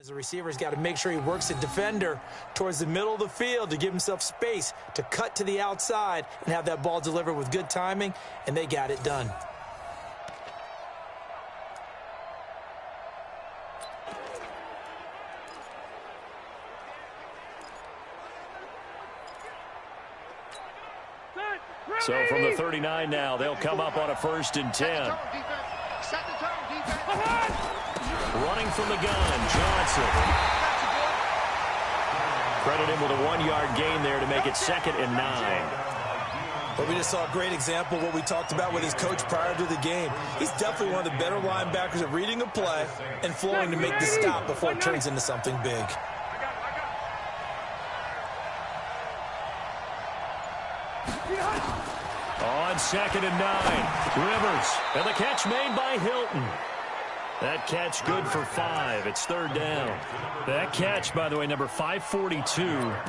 The receiver's got to make sure he works the defender towards the middle of the field to give himself space to cut to the outside and have that ball delivered with good timing, and they got it done. So from the 39 now, they'll come up on a 1st and 10. Running from the gun, Johnson. Credit him with a 1-yard gain there to make it 2nd and 9. But we just saw a great example of what we talked about with his coach prior to the game. He's definitely one of the better linebackers at reading a play and flowing to make the stop before it turns into something big. On 2nd and 9, Rivers, and the catch made by Hilton. That catch good for 5. It's 3rd down. That catch, by the way, number 542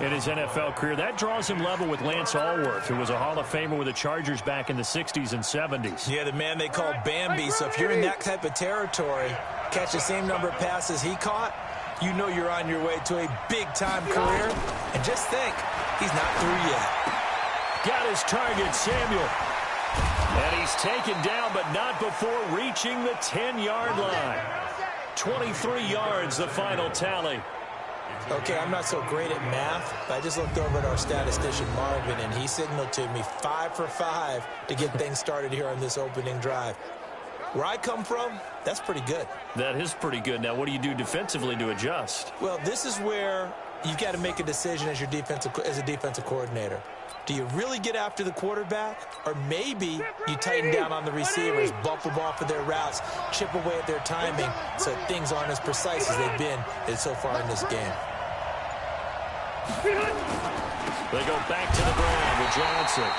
in his NFL career. That draws him level with Lance Allworth, who was a Hall of Famer with the Chargers back in the 60s and 70s. Yeah, the man they call Bambi. So if you're in that type of territory, catch the same number of passes he caught, you know you're on your way to a big-time career. And just think, he's not through yet. Got his target, Samuel. And he's taken down, but not before reaching the 10-yard line. 23 yards, the final tally. Okay, I'm not so great at math, but I just looked over at our statistician, Marvin, and he signaled to me 5 for 5 to get things started here on this opening drive. Where I come from, that's pretty good. That is pretty good. Now, what do you do defensively to adjust? Well, this is where you've got to make a decision as a defensive coordinator. Do you really get after the quarterback? Or maybe you tighten down on the receivers, bump them off of their routes, chip away at their timing so things aren't as precise as they've been so far in this game. They go back to the ground with Johnson.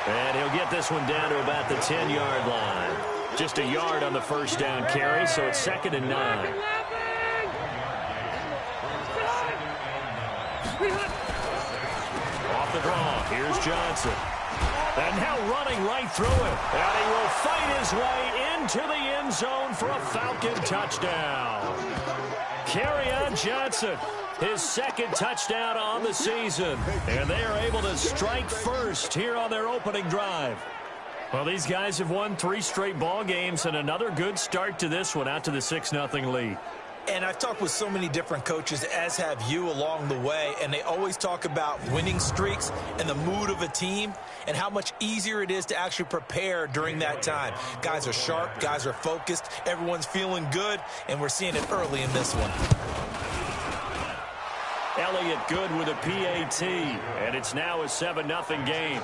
And he'll get this one down to about the 10-yard line. Just a yard on the 1st down carry, so it's 2nd and 9. Off the draw, here's Johnson. And now running right through it. And he will fight his way into the end zone for a Falcon touchdown. Kerryon Johnson, his 2nd touchdown on the season. And they are able to strike first here on their opening drive. Well, these guys have won 3 straight ball games and another good start to this one out to the 6-0 lead. And I've talked with so many different coaches, as have you along the way, and they always talk about winning streaks and the mood of a team and how much easier it is to actually prepare during that time. Guys are sharp, guys are focused, everyone's feeling good, and we're seeing it early in this one. Elliott good with a PAT, and it's now a 7-0 game.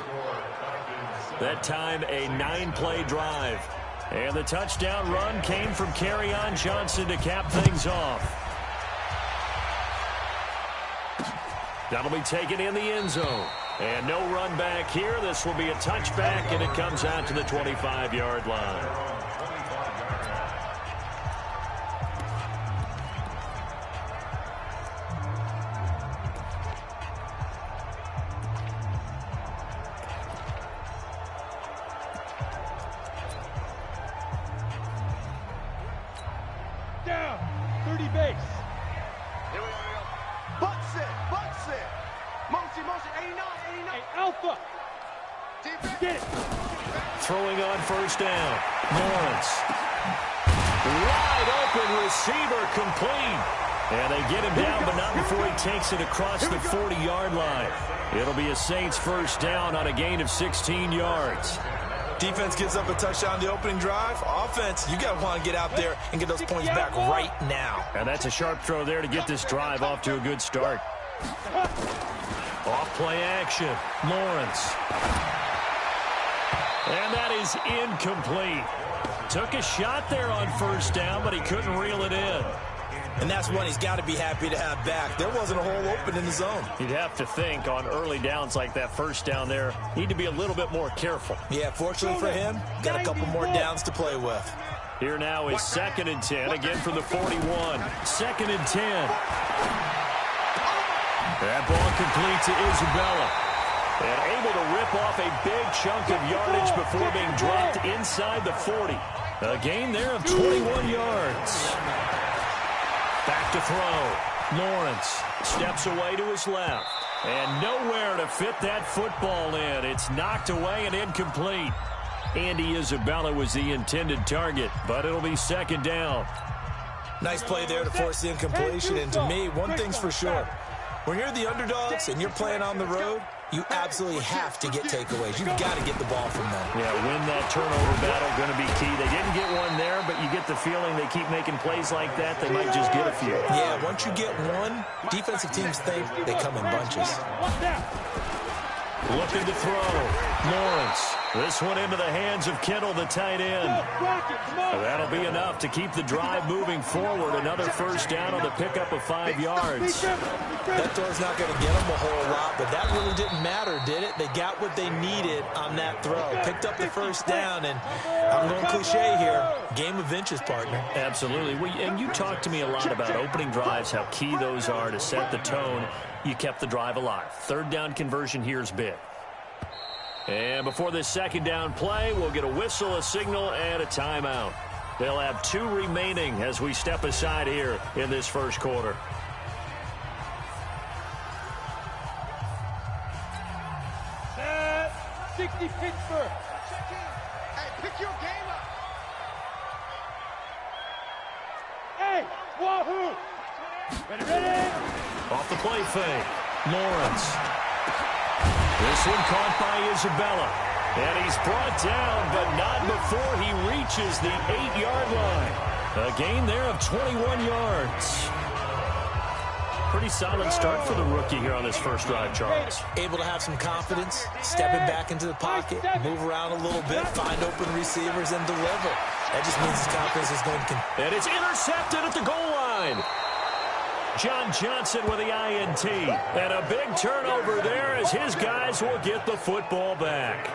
That time a 9-play drive. And the touchdown run came from Kerryon Johnson to cap things off. That'll be taken in the end zone. And no run back here. This will be a touchback, and it comes out to the 25-yard line. Throwing on 1st down. Lawrence. Wide open receiver complete. And they get him down, but not before he takes it across the 40-yard line. It'll be a Saints 1st down on a gain of 16 yards. Defense gives up a touchdown on the opening drive. Offense, you got to want to get out there and get those points back right now. And that's a sharp throw there to get this drive off to a good start. Off play action. Lawrence. And that is incomplete. Took a shot there on 1st down, but he couldn't reel it in. And that's one he's got to be happy to have back. There wasn't a hole open in the zone. You'd have to think on early downs like that 1st down there, need to be a little bit more careful. Yeah, fortunately for him, got a couple more downs to play with. Here now is 2nd and 10, again from the 41. 2nd and 10. That ball complete to Isabella. And able to rip off a big chunk of yardage before being dropped inside the 40. A gain there of 21 yards. Back Back to throw. Lawrence steps away to his left. And nowhere to fit that football in. It's knocked away and incomplete. Andy Isabella was the intended target, but it'll be second down. Nice play there to force the incompletion. And to me, one thing's for sure. When you're the underdogs and you're playing on the road, you absolutely have to get takeaways. You've got to get the ball from them. Yeah, win that turnover battle, going to be key. They didn't get one there, but you get the feeling they keep making plays like that, they might just get a few. Yeah, once you get one, defensive teams think they come in bunches. Looking to throw. Lawrence. This one into the hands of Kittle, the tight end. That'll be enough to keep the drive moving forward. Another first down on the pickup of 5 yards. That throw's not going to get them a whole lot, but that really didn't matter, did it? They got what they needed on that throw. Picked up the first down, and I'm going cliche here. Game of inches, partner. Absolutely. And you talked to me a lot about opening drives, how key those are to set the tone. You kept the drive alive. Third down conversion here is big. And before this second down play, we'll get a whistle, a signal, and a timeout. They'll have 2 remaining as we step aside here in this first quarter. Set 60 Pittsburgh. Hey, pick your game up. Hey, wahoo! Ready? Off the play fake. Lawrence. This one caught by Isabella. And he's brought down, but not before he reaches the 8-yard line. A gain there of 21 yards. Pretty solid start for the rookie here on this first drive, Charles. Able to have some confidence, stepping back into the pocket, move around a little bit, find open receivers, and deliver. That just means his confidence is going to continue. And it's intercepted at the goal line. John Johnson with the INT. And a big turnover there as his guys will get the football back.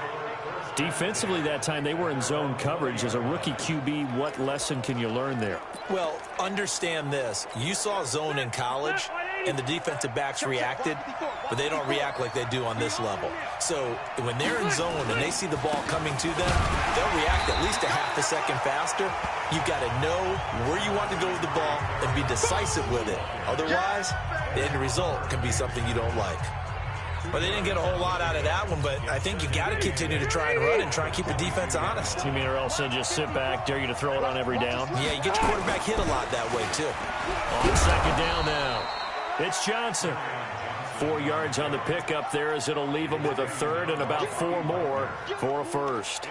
Defensively that time, they were in zone coverage. As a rookie QB, what lesson can you learn there? Well, understand this. You saw zone in college, and the defensive backs reacted, but they don't react like they do on this level. So when they're in zone and they see the ball coming to them, they'll react at least a half a second faster. You've got to know where you want to go with the ball and be decisive with it. Otherwise, the end result can be something you don't like. But they didn't get a whole lot out of that one, but I think you got to continue to try and run and try and keep the defense honest. You mean or else they'll just sit back, dare you to throw it on every down? Yeah, you get your quarterback hit a lot that way, too. On second down now, it's Johnson. 4 yards on the pickup there as it'll leave him with a third and about 4 more for a first.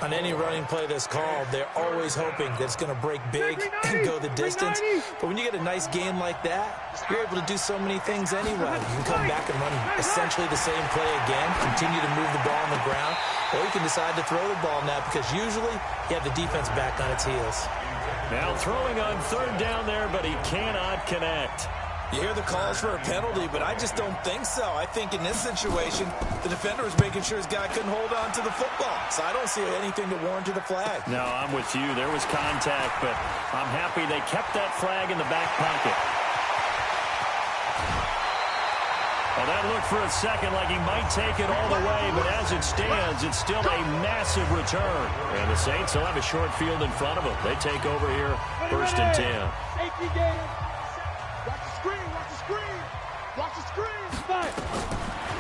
On any running play that's called, they're always hoping that it's going to break big and go the distance. But when you get a nice game like that, you're able to do so many things anyway. You can come back and run essentially the same play again, continue to move the ball on the ground, or you can decide to throw the ball now because usually you have the defense back on its heels. Now throwing on third down there, but he cannot connect. You hear the calls for a penalty, but I just don't think so. I think in this situation, the defender was making sure his guy couldn't hold on to the football. So I don't see anything to warrant to the flag. No, I'm with you. There was contact, but I'm happy they kept that flag in the back pocket. Well, that looked for a second like he might take it all the way, but as it stands, it's still a massive return. And the Saints will have a short field in front of them. They take over here, 1st and 10.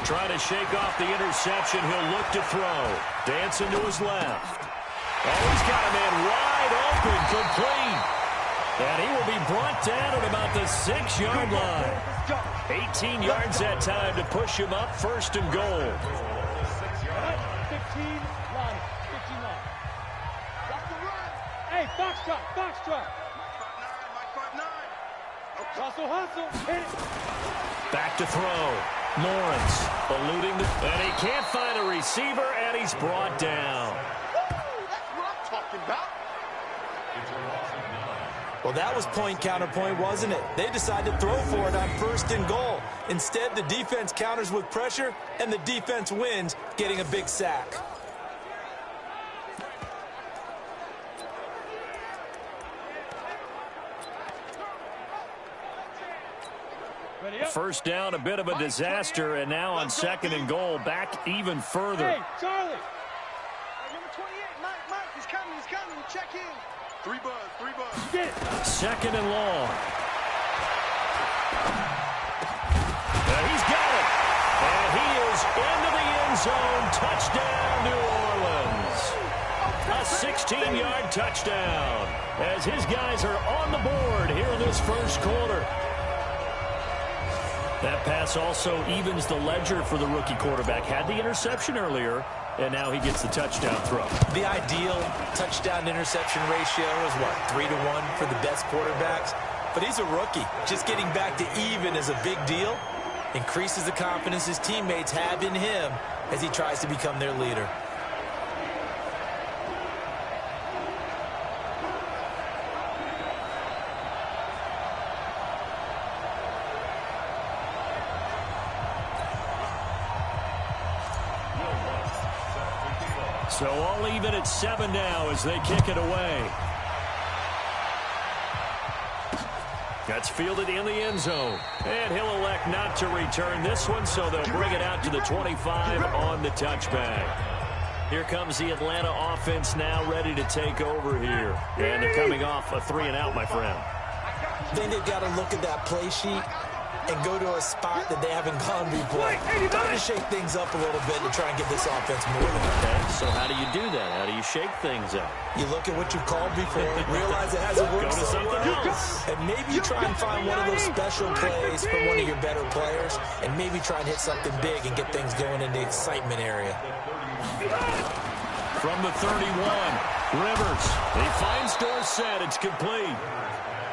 Trying to shake off the interception. He'll look to throw. Dancing to his left. Oh, he's got a man wide open, complete. And he will be brought down at about the 6-yard line. 18 yards that time to push him up, 1st and goal. 15 line. 15 line. Watch the run. Hey, foxtrot. Hustle. Hit it. Back to throw. Lawrence eluding and he can't find a receiver, and he's brought down. That's what I'm talking about. Well, that was point counterpoint, wasn't it? They decided to throw for it on 1st and goal. Instead, the defense counters with pressure, and the defense wins, getting a big sack. First down, a bit of a disaster, and now on 2nd and goal, back even further. Hey, Charlie. Number 28, Mike, he's coming. Check in. 3 buzz. Second and long. zone. Touchdown, New Orleans. A 16-yard touchdown as his guys are on the board here in this first quarter. That pass also evens the ledger for the rookie quarterback. Had the interception earlier, and now he gets the touchdown throw. The ideal touchdown-interception ratio is, what, 3-to-1 for the best quarterbacks? But he's a rookie. Just getting back to even is a big deal. Increases the confidence his teammates have in him as he tries to become their leader. So all even at 7 now as they kick it away. That's fielded in the end zone. And he'll elect not to return this one, so they'll bring it out to the 25 on the touchback. Here comes the Atlanta offense now ready to take over here. And they're coming off a 3-and-out, my friend. I think they've got to look at that play sheet and go to a spot that they haven't gone before. Trying to shake things up a little bit to try and get this offense moving. Okay, so how do you do that? How do you shake things up? You look at what you've called before, realize it hasn't worked so well, and maybe you try and find one of those special plays from one of your better players, and maybe try and hit something big and get things going in the excitement area. From the 31, Rivers. He finds Dorsett. It's complete.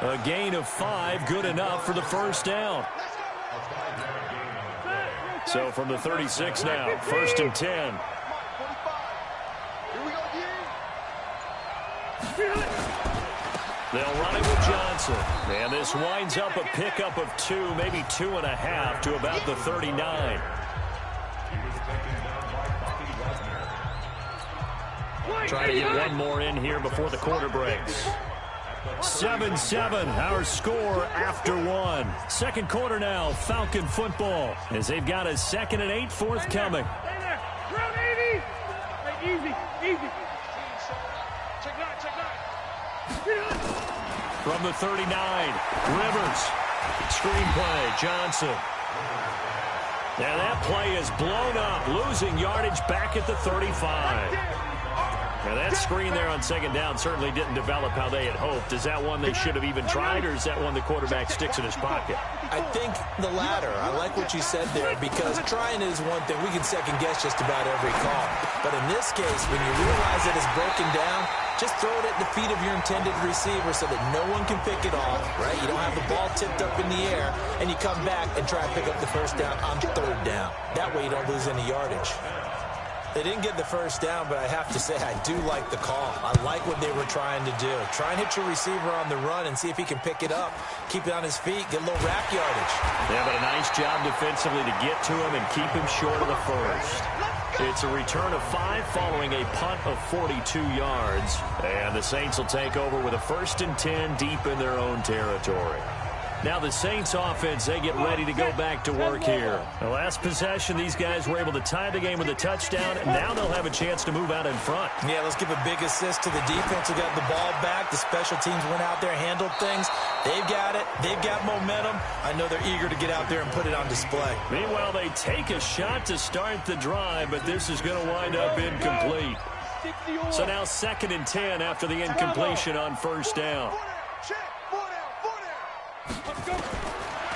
A gain of 5, good enough for the first down. So from the 36 now, 1st and 10. They'll run it with Johnson. And this winds up a pickup of 2, maybe 2.5 to about the 39. Trying to get one more in here before the quarter breaks. 7-7, our score after 1. Second quarter now, Falcon football, as they've got a 2nd and 8 forthcoming. Easy. Check that. From the 39, Rivers. Screenplay, Johnson. And that play is blown up, losing yardage back at the 35. Now that screen there on 2nd down certainly didn't develop how they had hoped. Is that one they should have even tried, or is that one the quarterback sticks in his pocket? I think the latter. I like what you said there, because trying is one thing. We can second guess just about every call. But in this case, when you realize that it's broken down, just throw it at the feet of your intended receiver so that no one can pick it off, right? You don't have the ball tipped up in the air, and you come back and try to pick up the first down on 3rd down. That way you don't lose any yardage. They didn't get the first down, but I have to say I do like the call. I like what they were trying to do. Try and hit your receiver on the run and see if he can pick it up, keep it on his feet, get a little rack yardage. Yeah, but a nice job defensively to get to him and keep him short of the first. It's a return of 5 following a punt of 42 yards. And the Saints will take over with a 1st and 10 deep in their own territory. Now the Saints offense, they get ready to go back to work here. The last possession, these guys were able to tie the game with a touchdown, and now they'll have a chance to move out in front. Yeah, let's give a big assist to the defense who got the ball back. The special teams went out there, handled things. They've got it. They've got momentum. I know they're eager to get out there and put it on display. Meanwhile, they take a shot to start the drive, but this is going to wind up incomplete. So now 2nd and 10 after the incompletion on 1st down.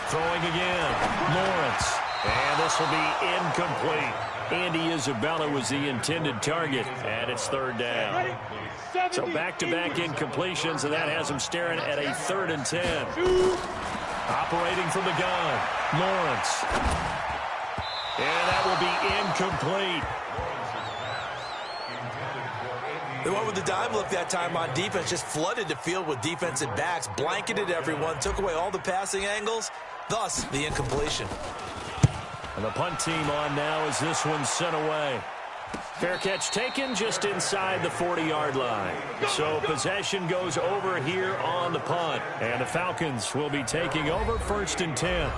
Throwing again, Lawrence. And this will be incomplete. Andy Isabella was the intended target, and it's 3rd down. So back-to-back incompletions, and that has him staring at a 3rd and 10. Operating from the gun, Lawrence. And that will be incomplete. They went with the dime look that time on defense, just flooded the field with defensive backs, blanketed everyone, took away all the passing angles, thus the incompletion. And the punt team on now as this one's sent away. Fair catch taken just inside the 40-yard line. So possession goes over here on the punt. And the Falcons will be taking over 1st and 10.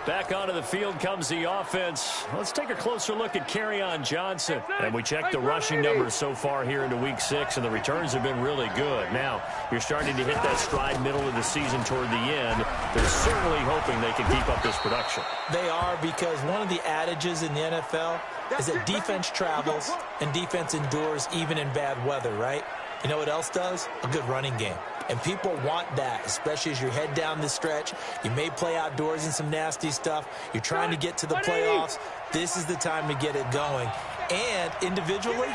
Back onto the field comes the offense. Let's take a closer look at Kerryon Johnson. And we checked the rushing numbers so far here into Week 6, and the returns have been really good. Now, you're starting to hit that stride middle of the season toward the end. They're certainly hoping they can keep up this production. They are, because one of the adages in the NFL is that defense travels and defense endures even in bad weather, right? You know what else does? A good running game. And people want that, especially as you head down the stretch. You may play outdoors in some nasty stuff. You're trying to get to the playoffs. This is the time to get it going. And individually,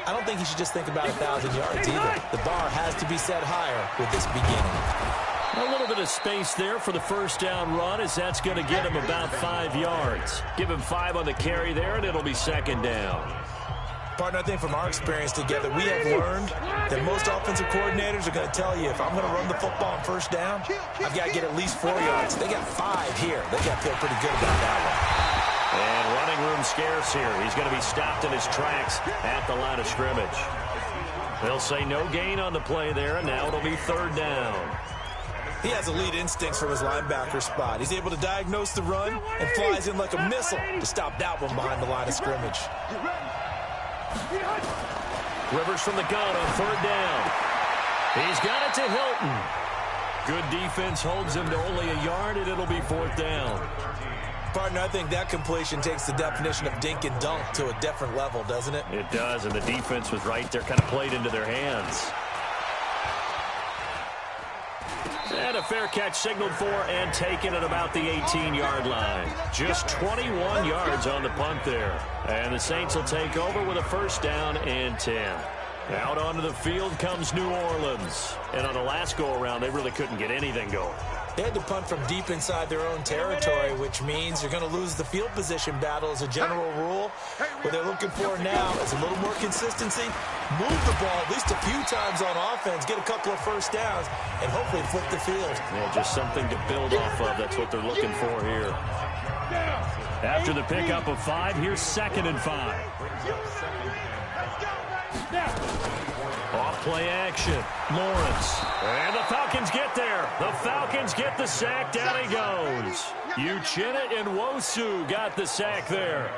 I don't think you should just think about 1,000 yards either. The bar has to be set higher with this beginning. A little bit of space there for the first down run, as that's going to get him about 5 yards. Give him 5 on the carry there, and it'll be second down. Partner, I think from our experience together, we have learned that most offensive coordinators are going to tell you, if I'm going to run the football on first down, I've got to get at least 4 yards. They got 5 here. They got to feel pretty good about that one. And running room scarce here. He's going to be stopped in his tracks at the line of scrimmage. They'll say no gain on the play there, and now it'll be third down. He has elite instincts from his linebacker spot. He's able to diagnose the run and flies in like a missile to stop that one behind the line of scrimmage. Rivers from the gun on third down. He's got it to Hilton. Good defense holds him to only a yard, and it'll be fourth down. Partner, I think that completion takes the definition of dink and dunk to a different level, doesn't it? It does, and the defense was right there, kind of played into their hands. And a fair catch signaled for and taken at about the 18-yard line. Just 21 yards on the punt there. And the Saints will take over with a first down and 10. Out onto the field comes New Orleans. And on the last go-around, they really couldn't get anything going. They had to punt from deep inside their own territory, which means you're going to lose the field position battle as a general rule. What they're looking for now is a little more consistency, move the ball at least a few times on offense, get a couple of first downs, and hopefully flip the field. Yeah, just something to build off of. That's what they're looking for here. After the pickup of 5, here's 2nd and 5. Off play action. Lawrence. And the Falcons get there. The Falcons get the sack. Down he goes. Uchenna and Nwosu got the sack there.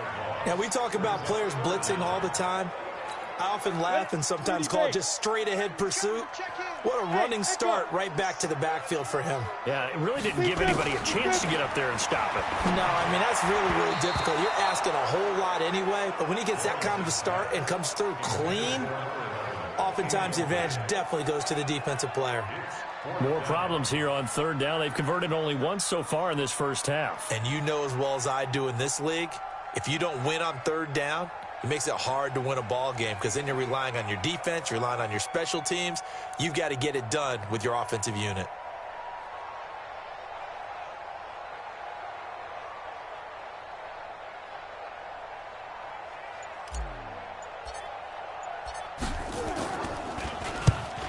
Now, we talk about players blitzing all the time. I often laugh and sometimes call it just straight-ahead pursuit. What a running start right back to the backfield for him. Yeah, it really didn't give anybody a chance to get up there and stop it. No, I mean, that's really, really difficult. You're asking a whole lot anyway, but when he gets that kind of a start and comes through clean, oftentimes the advantage definitely goes to the defensive player. More problems here on third down. They've converted only once so far in this first half. And you know as well as I do in this league, if you don't win on third down, it makes it hard to win a ball game because then you're relying on your defense, you're relying on your special teams. You've got to get it done with your offensive unit.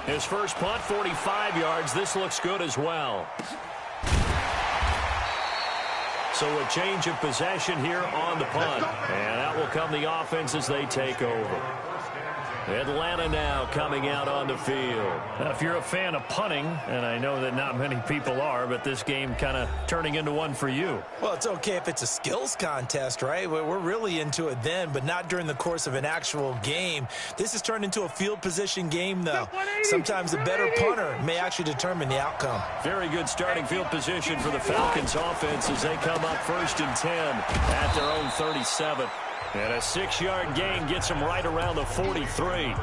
His first punt, 45 yards. This looks good as well. So a change of possession here on the punt. And out will come the offense as they take over. Atlanta now coming out on the field. Now, if you're a fan of punting, and I know that not many people are, but this game kind of turning into one for you. Well, it's okay if it's a skills contest, right? We're really into it then, but not during the course of an actual game. This has turned into a field position game, though. Sometimes the better punter may actually determine the outcome. Very good starting field position for the Falcons offense as they come up 1st and 10 at their own 37. And a 6-yard gain gets them right around the 43.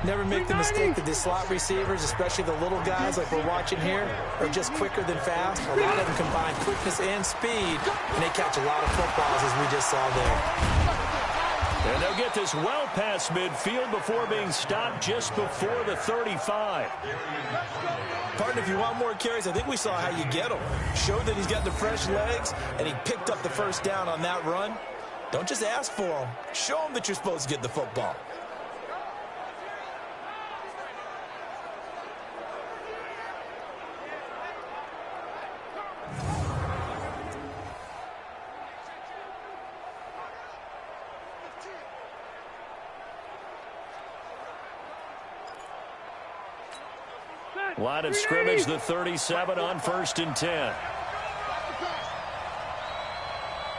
Never make the mistake that the slot receivers, especially the little guys like we're watching here, are just quicker than fast. A lot of them combine quickness and speed, and they catch a lot of footballs, as we just saw there. And they'll get this well past midfield before being stopped just before the 35. Partner, if you want more carries, I think we saw how you get them. Showed that he's got the fresh legs, and he picked up the first down on that run. Don't just ask for them. Show them that you're supposed to get the football. Line of scrimmage, the 37 on 1st and 10.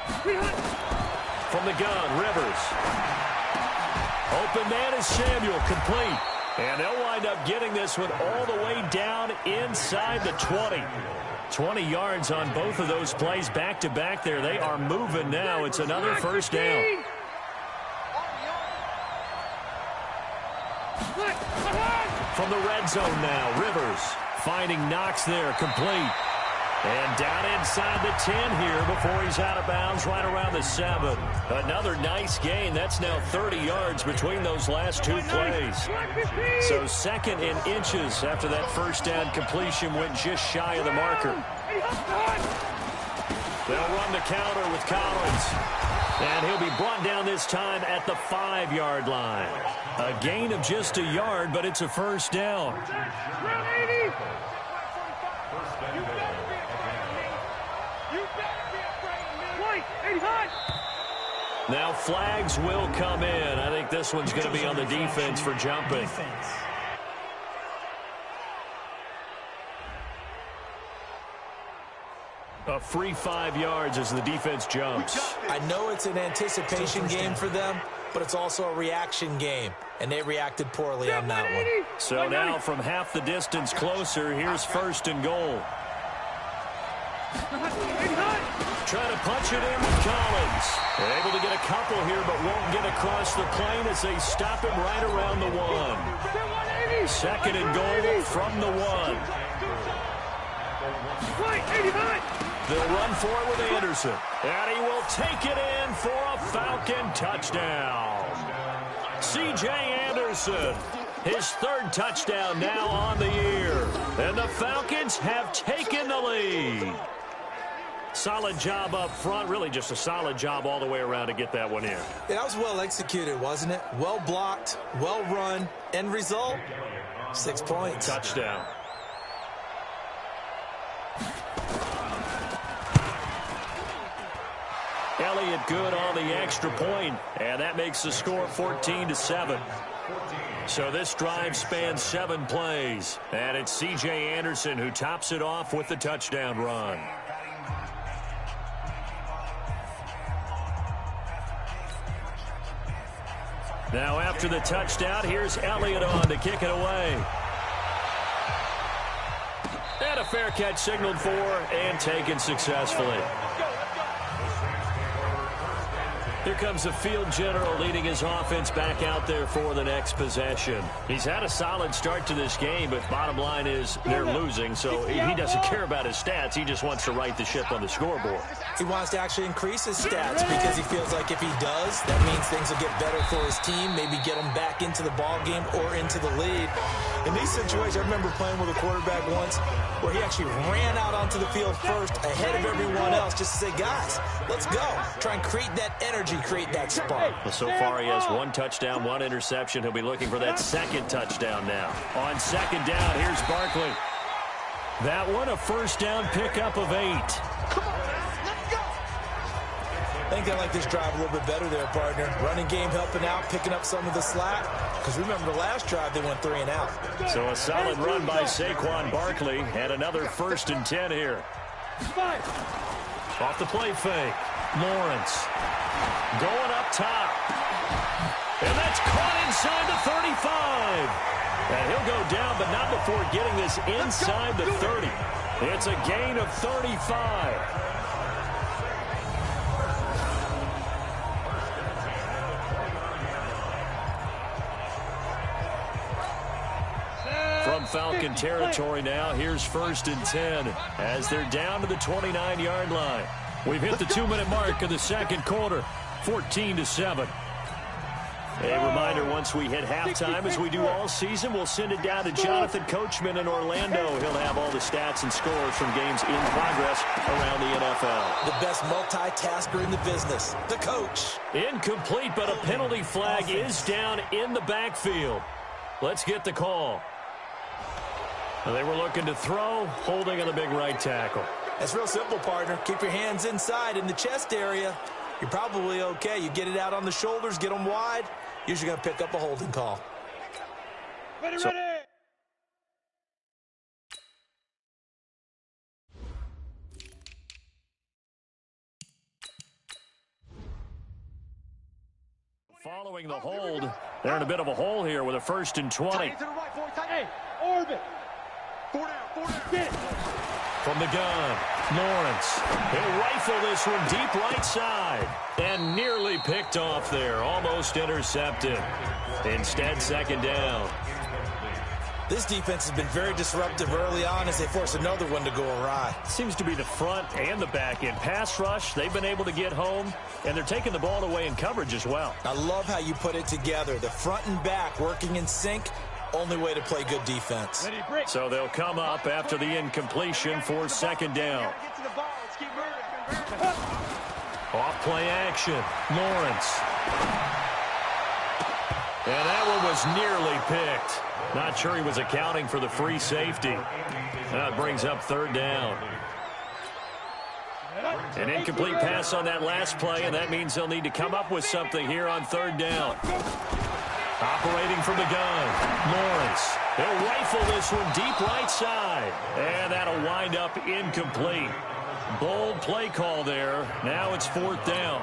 From the gun, Rivers. Open man is Samuel, complete. And they'll wind up getting this one all the way down inside the 20. 20 yards on both of those plays back-to-back there. They are moving now. It's another first down. From the red zone now, Rivers finding Knox there, complete. And down inside the 10 here before he's out of bounds right around the 7. Another nice gain. That's now 30 yards between those last two plays. So second in inches after that first down completion went just shy of the marker. They'll run the counter with Collins. And he'll be brought down this time at the 5-yard line. A gain of just a yard, but it's a first down. Now flags will come in. I think this one's going to be on the defense for jumping. A free 5 yards as the defense jumps. I know it's an anticipation game for them, but it's also a reaction game, and they reacted poorly on that one. So now from half the distance closer, here's first and goal. Trying to punch it in with Collins. They're able to get a couple here, but won't get across the plane as they stop him right around the 1. Second and goal from the 1. They'll run for it with Anderson. And he will take it in for a Falcon touchdown. C.J. Anderson, his third touchdown now on the year. And the Falcons have taken the lead. Solid job up front. Really just a solid job all the way around to get that one in. Yeah, that was well executed, wasn't it? Well blocked, well run. End result, 6 points. Touchdown. Elliott good on the extra point, and that makes the score 14-7. So this drive spans 7 plays, and it's C.J. Anderson who tops it off with the touchdown run. Now after the touchdown, here's Elliott on to kick it away. And a fair catch signaled for and taken successfully. Here comes the field general leading his offense back out there for the next possession. He's had a solid start to this game, but bottom line is they're losing, so he doesn't care about his stats. He just wants to right the ship on the scoreboard. He wants to actually increase his stats because he feels like if he does, that means things will get better for his team, maybe get him back into the ball game or into the lead. In these situations, I remember playing with a quarterback once where he actually ran out onto the field first ahead of everyone else just to say, guys, let's go. Try and create that energy, create that spark. Well, so far he has 1 touchdown, 1 interception. He'll be looking for that second touchdown now. On second down, here's Barkley. That one a first down pickup of 8. I think they like this drive a little bit better there, partner. Running game helping out, picking up some of the slack. Because remember the last drive, they went 3 and out. So a solid run by Saquon Barkley and another 1st and 10 here. Off the play fake. Lawrence going up top. And that's caught inside the 35. And he'll go down, but not before getting this inside the 30. It's a gain of 35. From Falcon territory now, here's 1st and 10 as they're down to the 29-yard line. We've hit the 2-minute mark of the second quarter, 14-7. A reminder, once we hit halftime, as we do all season, we'll send it down to Jonathan Coachman in Orlando. He'll have all the stats and scores from games in progress around the NFL. The best multitasker in the business, the coach. Incomplete, but a penalty flag is down in the backfield. Let's get the call. They were looking to throw, holding on the big right tackle. That's real simple, partner. Keep your hands inside in the chest area. You're probably okay. You get it out on the shoulders, get them wide. Usually going to pick up a holding call. Ready. Following the hold, they're in a bit of a hole here with a 1st and 20. Hey, orbit. 4 down. Get it. From the gun, Lawrence. He'll rifle this one deep right side. And nearly picked off there. Almost intercepted. Instead, 2nd down. This defense has been very disruptive early on as they force another one to go awry. Seems to be the front and the back end. Pass rush, they've been able to get home, and they're taking the ball away in coverage as well. I love how you put it together. The front and back working in sync. Only way to play good defense. So they'll come up after the incompletion for 2nd down. Off play action. Lawrence. And that one was nearly picked. Not sure he was accounting for the free safety. That brings up 3rd down. An incomplete pass on that last play, and that means they'll need to come up with something here on 3rd down. Operating from the gun, Lawrence. He'll rifle this one deep right side. And that'll wind up incomplete. Bold play call there. Now it's 4th down.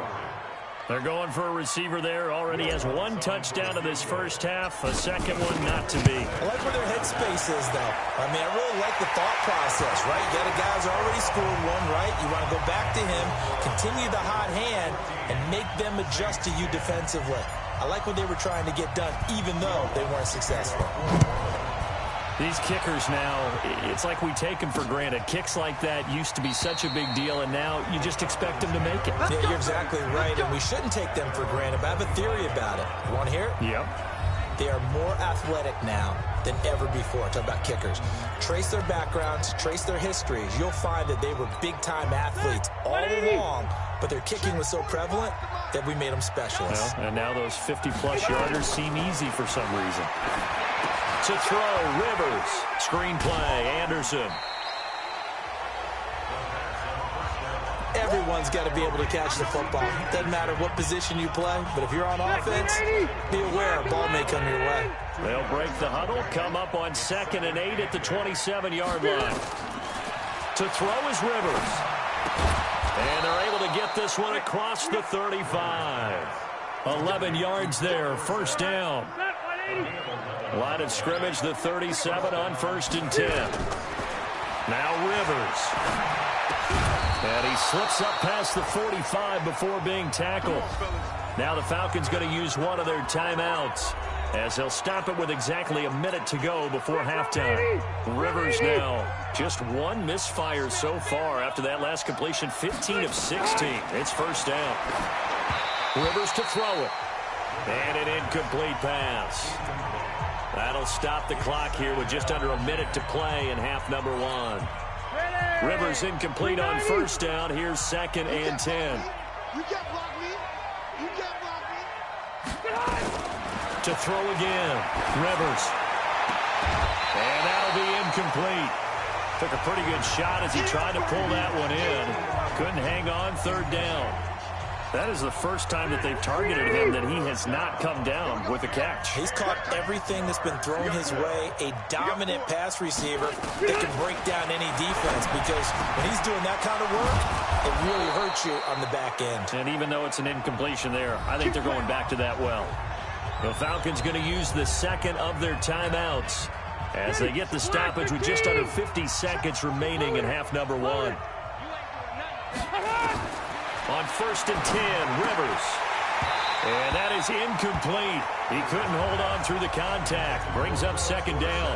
They're going for a receiver there. Already has 1 touchdown in this first half. A second one not to be. I like where their headspace is, though. I mean, I really like the thought process, right? You got a guy who's already scored one, right? You want to go back to him, continue the hot hand, and make them adjust to you defensively. I like what they were trying to get done, even though they weren't successful. These kickers now, it's like we take them for granted. Kicks like that used to be such a big deal, and now you just expect them to make it. Yeah, you're exactly right, and we shouldn't take them for granted, but I have a theory about it. You want to hear it? Yep. They are more athletic now than ever before. Talk about kickers. Trace their backgrounds, trace their histories. You'll find that they were big-time athletes all along, but their kicking was so prevalent that we made them specialists. Well, and now those 50-plus yarders seem easy for some reason. To throw, Rivers. Screen play, Anderson. Everyone's got to be able to catch the football. Doesn't matter what position you play, but if you're on offense, be aware a ball may come your way. They'll break the huddle, come up on 2nd and 8 at the 27-yard line. To throw is Rivers. And they're able to get this one across the 35. 11 yards there, 1st down. Line of scrimmage, the 37 on 1st and 10. Now Rivers. And he slips up past the 45 before being tackled. Now the Falcons going to use one of their timeouts, as they'll stop it with exactly a minute to go before halftime. Rivers now just 1 misfire so far after that last completion, 15 of 16. It's 1st down. Rivers to throw it. And an incomplete pass. That'll stop the clock here with just under a minute to play in half number 1. Rivers incomplete on 1st down. Here's 2nd and 10. You can't block me. You can't block me. To throw again. Rivers. And that'll be incomplete. Took a pretty good shot as he tried to pull that one in. Couldn't hang on, 3rd down. That is the first time that they've targeted him that he has not come down with a catch. He's caught everything that's been thrown his way. A dominant pass receiver that can break down any defense, because when he's doing that kind of work, it really hurts you on the back end. And even though it's an incompletion there, I think they're going back to that well. The Falcons going to use the 2nd of their timeouts as they get the stoppage with just under 50 seconds remaining in half number 1. On 1st and 10, Rivers. And that is incomplete. He couldn't hold on through the contact. Brings up 2nd down.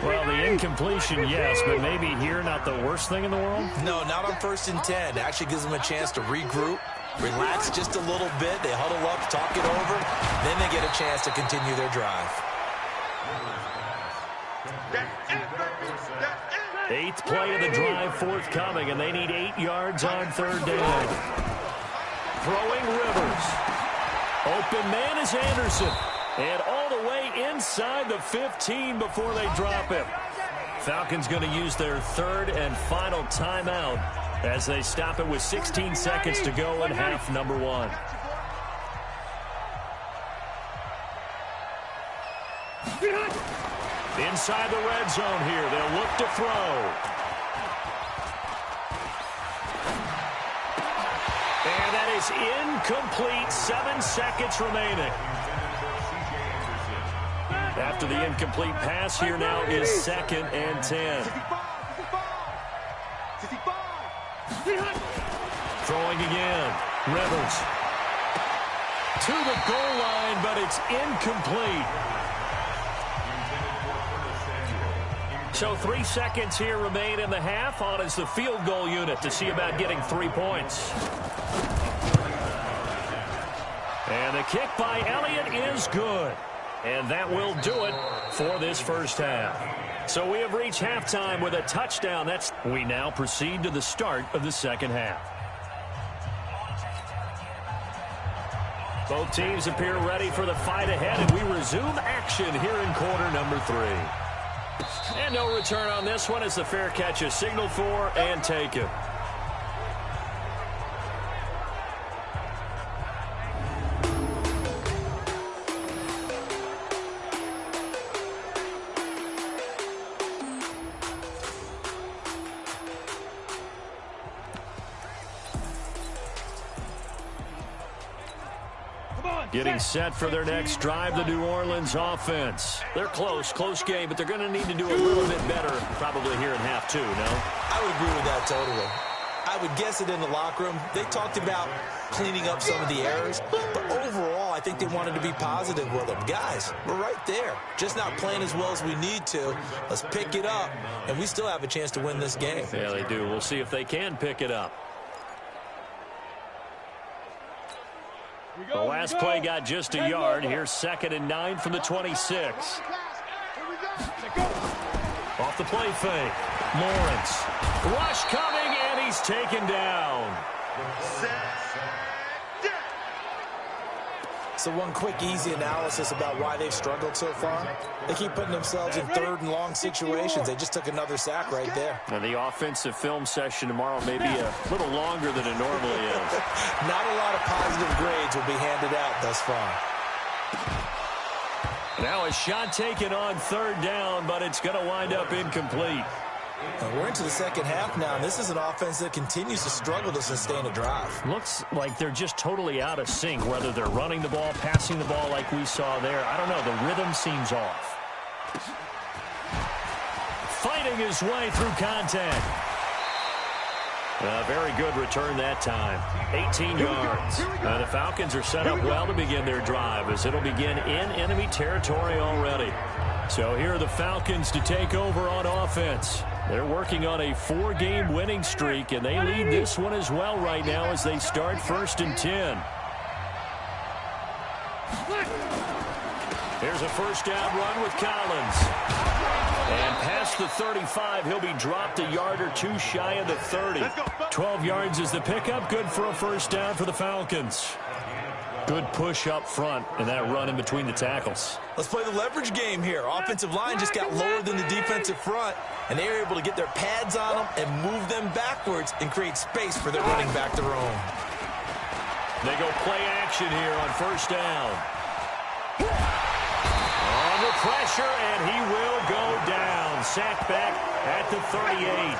Well, the incompletion, yes, but maybe here not the worst thing in the world? No, not on 1st and 10. It actually gives them a chance to regroup, relax just a little bit. They huddle up, talk it over. Then they get a chance to continue their drive. 8th play of the drive forthcoming, and they need 8 yards on 3rd down. Throwing Rivers. Open man is Anderson. And all the way inside the 15 before they drop him. Falcons going to use their 3rd and final timeout as they stop it with 16 seconds to go in half number 1. Inside the red zone here. They'll look to throw. And that is is incomplete. 7 seconds remaining. After the incomplete pass, here now is 2nd and 10. Throwing again. Rivers. To the goal line, but it's incomplete. So 3 seconds here remain in the half. On is the field goal unit to see about getting 3 points. And the kick by Elliott is good. And that will do it for this first half. So we have reached halftime with a touchdown. We now proceed to the start of the second half. Both teams appear ready for the fight ahead, and we resume action here in quarter number 3. And no return on this one as the fair catch is signaled for and taken. Getting set for their next drive, the New Orleans offense. They're close game, but they're going to need to do a little bit better probably here in half 2, no? I would agree with that totally. I would guess it in the locker room. They talked about cleaning up some of the errors, but overall, I think they wanted to be positive with them. Guys, we're right there. Just not playing as well as we need to. Let's pick it up, and we still have a chance to win this game. Yeah, they do. We'll see if they can pick it up. The last play got just a yard. Here's 2nd and 9 from the 26. Off the play fake. Lawrence. Rush coming, and he's taken down. So one quick, easy analysis about why they've struggled so far. They keep putting themselves in 3rd and long situations. They just took another sack right there. Now the offensive film session tomorrow may be a little longer than it normally is. Not a lot of positive grades will be handed out thus far. Now a shot taken on 3rd down, but it's going to wind up incomplete. We're into the second half now, and this is an offense that continues to struggle to sustain a drive. Looks like they're just totally out of sync, whether they're running the ball, passing the ball like we saw there. I don't know. The rhythm seems off. Fighting his way through contact. A very good return that time. 18 yards. The Falcons are set up well to begin their drive as it'll begin in enemy territory already. So here are the Falcons to take over on offense. They're working on a 4-game winning streak, and they lead this one as well right now as they start 1st and 10. Here's a first down run with Collins. And past the 35, he'll be dropped a yard or 2 shy of the 30. 12 yards is the pickup. Good for a first down for the Falcons. Good push up front and that run in between the tackles. Let's play the leverage game here. Offensive line just got lower than the defensive front, and they were able to get their pads on them and move them backwards and create space for their running back to roam. They go play action here on first down. Under pressure, and he will go down. Sacked back at the 38.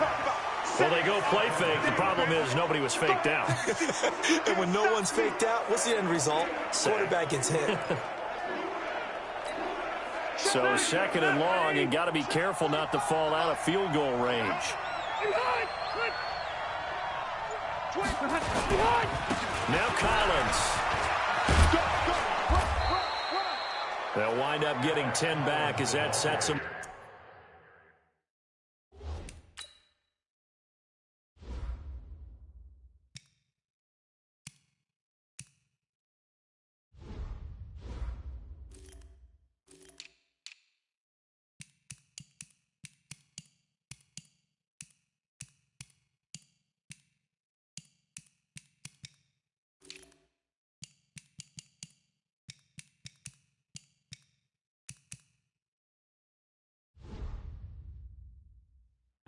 Well, they go play fake. The problem is nobody was faked out. And when no one's faked out, what's the end result? Quarterback gets hit. So 2nd and long, and got to be careful not to fall out of field goal range. Now Collins. They'll wind up getting 10 back as that sets them.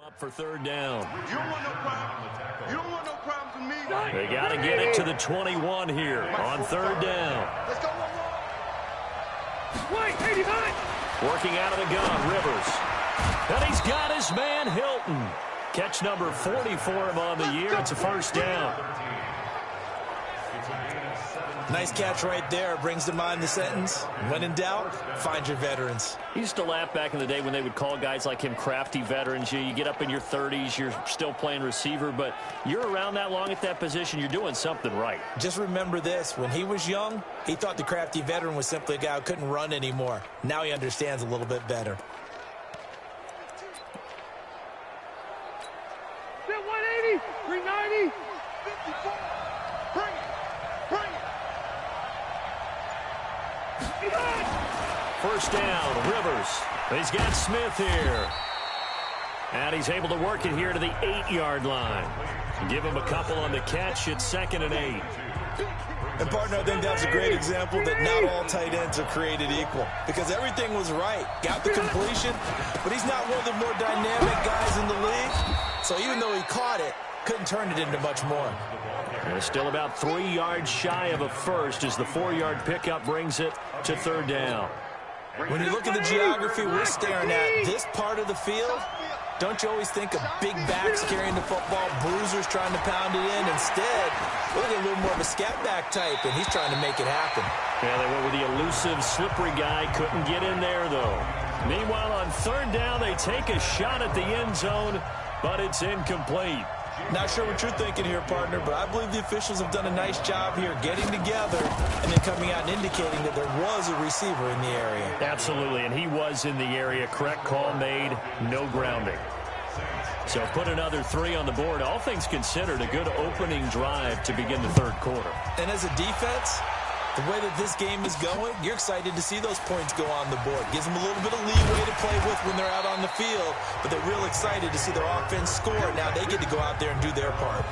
Up for 3rd down. You don't want no problems. You don't want no problems with me. They got to get it to the 21 here on 3rd down. Let's go. Wait, 89. Working out of the gun, Rivers. And he's got his man, Hilton. Catch number 40 for him on the year. It's a first down. Nice catch right there. Brings to mind the sentence, when in doubt, find your veterans. He used to laugh back in the day when they would call guys like him crafty veterans. You get up in your 30s, you're still playing receiver, but you're around that long at that position, you're doing something right. Just remember this. When he was young, he thought the crafty veteran was simply a guy who couldn't run anymore. Now he understands a little bit better. 180, 390, 54. Bring it. First down, Rivers. He's got Smith here. And he's able to work it here to the 8-yard line. Give him a couple on the catch. It's 2nd and 8. And, partner, I think that's a great example that not all tight ends are created equal. Because everything was right. Got the completion, but he's not one of the more dynamic guys in the league. So even though he caught it, couldn't turn it into much more. And still about 3 yards shy of a first as the 4-yard pickup brings it to 3rd down. When you look at the geography we're staring at, this part of the field, don't you always think of big backs carrying the football, bruisers trying to pound it in? Instead, look at a little more of a scat back type, and he's trying to make it happen. Yeah, they went with the elusive, slippery guy. Couldn't get in there, though. Meanwhile, on 3rd down, they take a shot at the end zone, but it's incomplete. Not sure what you're thinking here, partner, but I believe the officials have done a nice job here getting together and then coming out and indicating that there was a receiver in the area. Absolutely, and he was in the area. Correct call made, no grounding. So put another 3 on the board. All things considered, a good opening drive to begin the 3rd quarter. And as a defense, the way that this game is going, you're excited to see those points go on the board. Gives them a little bit of leeway to play with when they're out on the field, but they're real excited to see their offense score. Now they get to go out there and do their part.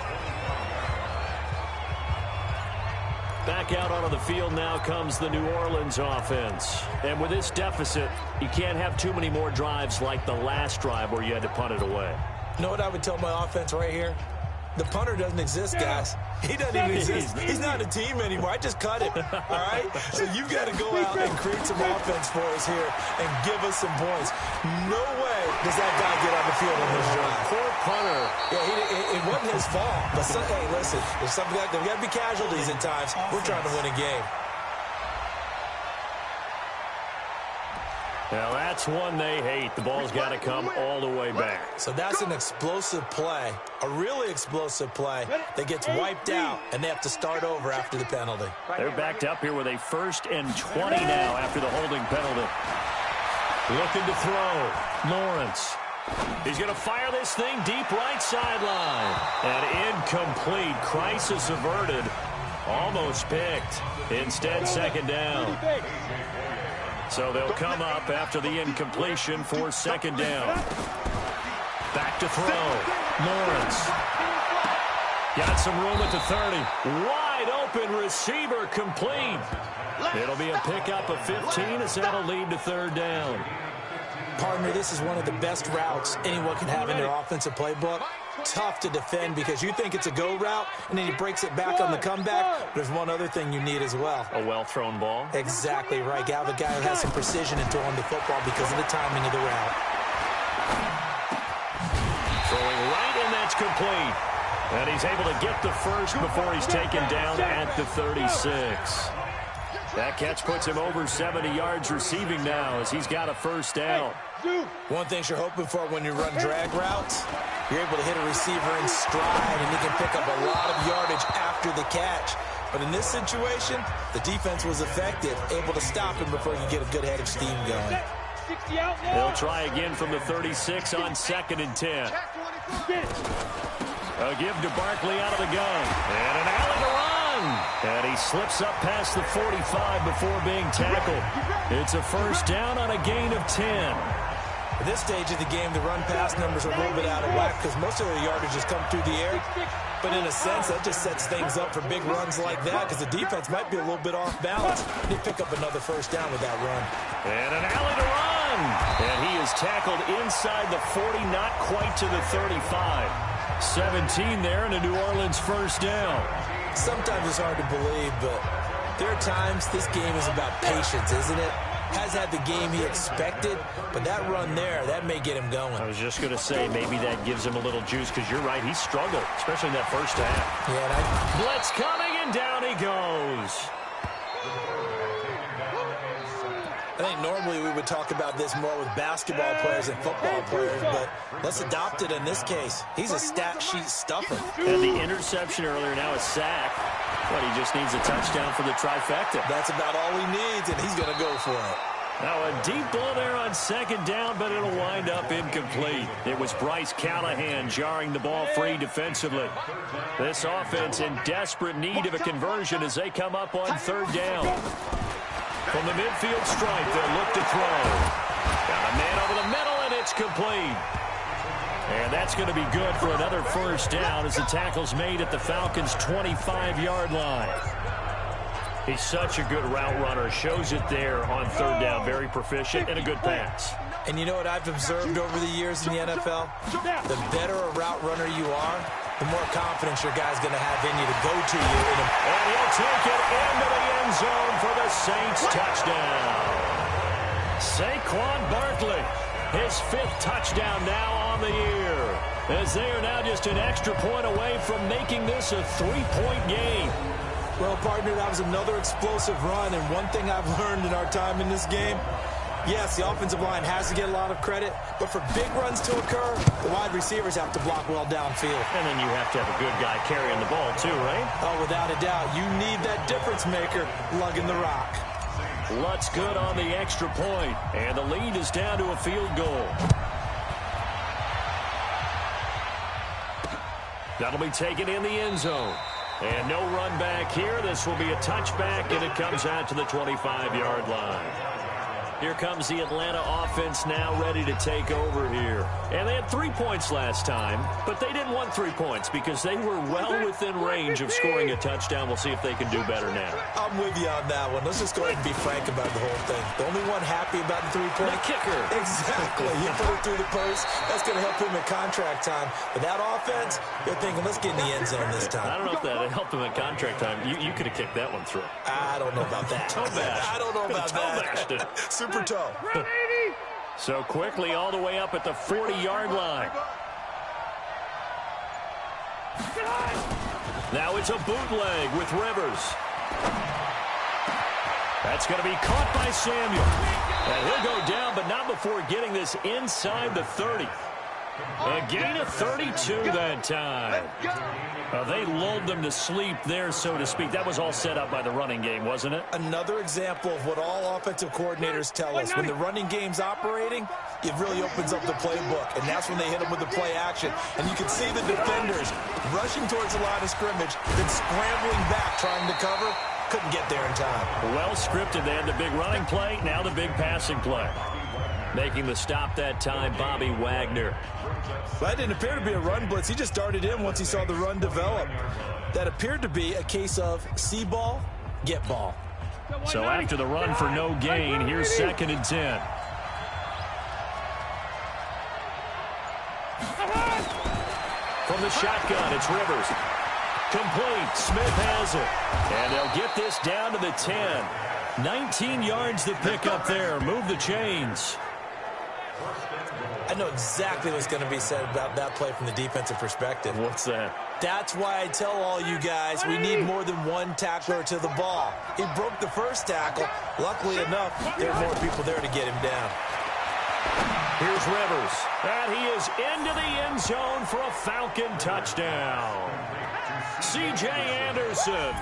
Back out onto the field now comes the New Orleans offense. And with this deficit, you can't have too many more drives like the last drive where you had to punt it away. You know what I would tell my offense right here? The punter doesn't exist, guys. He doesn't even exist. He's not a team anymore. I just cut him, all right? So you've got to go out and create some offense for us here and give us some points. No way does that guy get on the field on this drive. Poor punter. Yeah, it wasn't his fault. But, hey, listen, there's something like there got to be casualties at times. We're trying to win a game. Now, that's one they hate. The ball's got to come all the way back. So that's an explosive play, a really explosive play that gets wiped out, and they have to start over after the penalty. They're backed up here with a 1st and 20 now after the holding penalty. Looking to throw. Lawrence. He's going to fire this thing deep right sideline. And incomplete. Crisis averted. Almost picked. Instead, 2nd down. So they'll come up after the incompletion for 2nd down. Back to throw. Lawrence. Got some room at the 30. Wide open receiver complete. It'll be a pickup of 15 as that'll lead to 3rd down. Partner, this is one of the best routes anyone can have in their offensive playbook. Tough to defend because you think it's a go route, and then he breaks it back on the comeback. There's one other thing you need as well. A well-thrown ball. Exactly right. Got a guy who has some precision in throwing the football because of the timing of the route. Throwing right, and that's complete. And he's able to get the first before he's taken down at the 36. That catch puts him over 70 yards receiving now as he's got a 1st down. One thing you're hoping for when you run drag routes, you're able to hit a receiver in stride, and he can pick up a lot of yardage after the catch. But in this situation, the defense was effective, able to stop him before he could get a good head of steam going. They'll try again from the 36 on 2nd and 10. A give to Barkley out of the gun. And an alley to run. And he slips up past the 45 before being tackled. It's a 1st down on a gain of 10. At this stage of the game, the run-pass numbers are a little bit out of whack because most of the yardage has come through the air. But in a sense, that just sets things up for big runs like that because the defense might be a little bit off balance. They pick up another 1st down with that run. And an alley to run. And he is tackled inside the 40, not quite to the 35. 17 there and a New Orleans 1st down. Sometimes it's hard to believe, but there are times this game is about patience, isn't it? Has had the game he expected, but that run there, that may get him going. I was just going to say, maybe that gives him a little juice, because you're right, he struggled, especially in that 1st half. Yeah, Blitz coming And down he goes. I think normally we would talk about this more with basketball players and football players, but let's adopt it in this case. He's a stat sheet stuffer. And the interception earlier, now a sack. But he just needs a touchdown for the trifecta. That's about all he needs, and he's going to go for it. Now a deep ball there on second down, but it'll wind up incomplete. It was Bryce Callahan jarring the ball free defensively. This offense in desperate need of a conversion as they come up on third down. From the midfield stripe, they'll look to throw. Got a man over the middle, and it's complete. And that's going to be good for another first down as the tackle's made at the Falcons' 25-yard line. He's such a good route runner. Shows it there on third down. Very proficient and a good pass. And you know what I've observed over the years in the NFL? The better a route runner you are, the more confidence your guy's going to have in you to go to you. And he'll take it into the end zone for the Saints touchdown. Saquon Barkley, his 5th touchdown now on the year, as they are now just an extra point away from making this a 3-point game. Well, partner, that was another explosive run, and one thing I've learned in our time in this game, yes, the offensive line has to get a lot of credit, but for big runs to occur, the wide receivers have to block well downfield. And then you have to have a good guy carrying the ball too, right? Oh, without a doubt. You need that difference maker lugging the rock. Lutz good on the extra point, and the lead is down to a field goal. That'll be taken in the end zone. And no run back here. This will be a touchback, and it comes out to the 25-yard line. Here comes the Atlanta offense now ready to take over here. And they had 3 points last time, but they didn't want 3 points because they were well within range of scoring a touchdown. We'll see if they can do better now. I'm with you on that one. Let's just go ahead and be frank about the whole thing. The only one happy about the 3-point. The kicker. Exactly. He put it through the post. That's going to help him at contract time. But that offense, they're thinking, let's get in the end zone this time. I don't know if that helped him at contract time. You could have kicked that one through. I don't know about that. Toe bash. I don't know about that. Super toe. So quickly all the way up at the 40-yard line. Now it's a bootleg with Rivers. That's going to be caught by Samuel. And he'll go down, but not before getting this inside the 30. A gain of 32 that time. They lulled them to sleep there, so to speak. That was all set up by the running game, wasn't it? Another example of what all offensive coordinators tell us. When the running game's operating, it really opens up the playbook. And that's when they hit them with the play action. And you can see the defenders rushing towards the line of scrimmage, then scrambling back, trying to cover. Couldn't get there in time. Well scripted. They had the big running play, now the big passing play. Making the stop that time, Bobby Wagner. That didn't appear to be a run blitz. He just darted in once he saw the run develop. That appeared to be a case of see ball, get ball. So after the run for no gain, here's 2nd and 10. From the shotgun, it's Rivers. Complete. Smith has it. And they'll get this down to the 10. 19 yards to pick up there. Move the chains. I know exactly what's going to be said about that play from the defensive perspective. What's that? That's why I tell all you guys we need more than one tackler to the ball. He broke the first tackle. Luckily enough, there are more people there to get him down. Here's Rivers. And he is into the end zone for a Falcon touchdown. C.J. Anderson.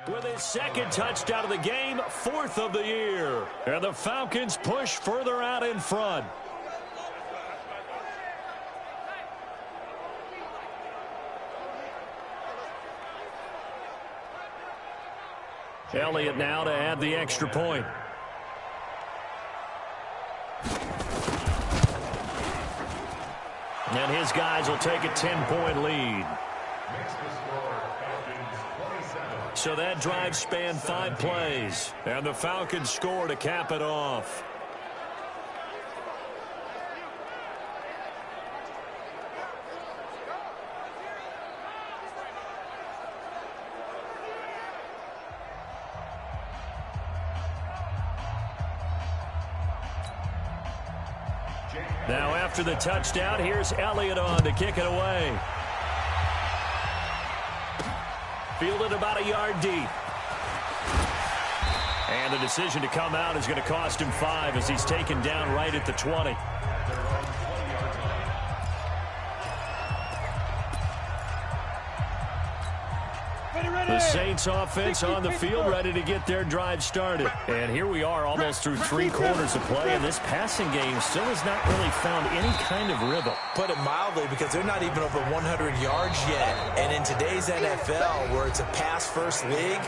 With his 2nd touchdown of the game, 4th of the year. And the Falcons push further out in front. Elliott now to add the extra point. And his guys will take a 10-point lead. So that drive spanned 5 plays. And the Falcons score to cap it off. Now after the touchdown, here's Elliott on to kick it away. Fielded about a yard deep. And the decision to come out is going to cost him 5 as he's taken down right at the 20. The Saints offense on the field, ready to get their drive started. And here we are almost through 3 quarters of play, and this passing game still has not really found any kind of rhythm. Put it mildly, because they're not even over 100 yards yet. And in today's NFL, where it's a pass-first league,